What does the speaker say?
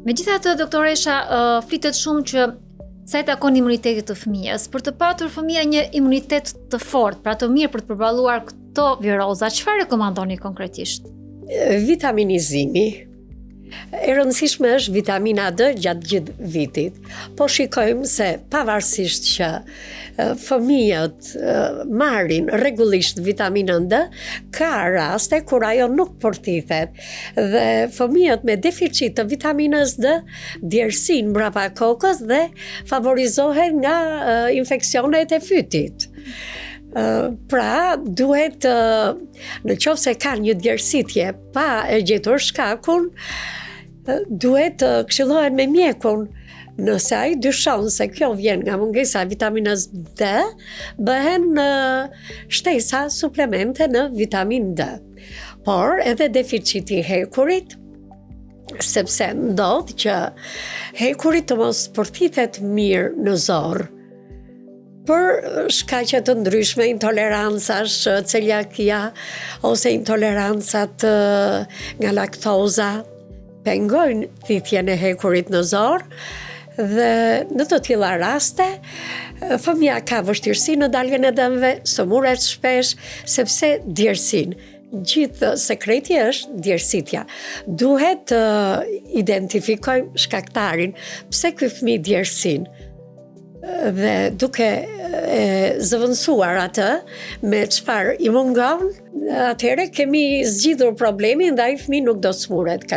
Megjithatë, doktoresha, flitet shumë që sa i takon imunitetit të fëmijës, për të patur fëmia një imunitet të fortë, pra të mirë për të përballuar këto viroza, çfarë rekomandoni konkretisht? Vitaminizimi. E rëndësishme është vitamina D gjatë gjithë vitit. Po shikojmë se pavarësisht që fëmijët marrin rregullisht vitaminën D, ka raste kur ajo nuk përthithet. Dhe fëmijët me deficit të vitaminës D djersin mbrapa kokës dhe favorizohen nga infeksionet e fytit. Pra, duhet, në qoftë se ka një djersitje pa e gjetur shkakun, duhet këshillohen me mjekun. Nëse ai dyshon se kjo vjen nga mungesa e vitaminës D, bëhen shtesa suplemente në vitamin D. Por edhe deficiti i hekurit, sepse ndodh që hekurit të mos përthithet mirë në zorë, për shkaqe të ndryshme, intolerancash, celiakia ose intolerancat nga laktoza, pengojnë thithjen e hekurit në zorë dhe në të tilla raste fëmia ka vështirësi në daljen e dëmëve, sëmuret shpesh sepse djersin. Gjithë sekreti është djersitja. Duhet të identifikojmë shkaktarin pse ky fëmijë djersin. Dhe duke zëvendësuar atë me çfarë i mungon, atëherë kemi zgjidhur problemin dhe ai fëmijë nuk do smuret kaq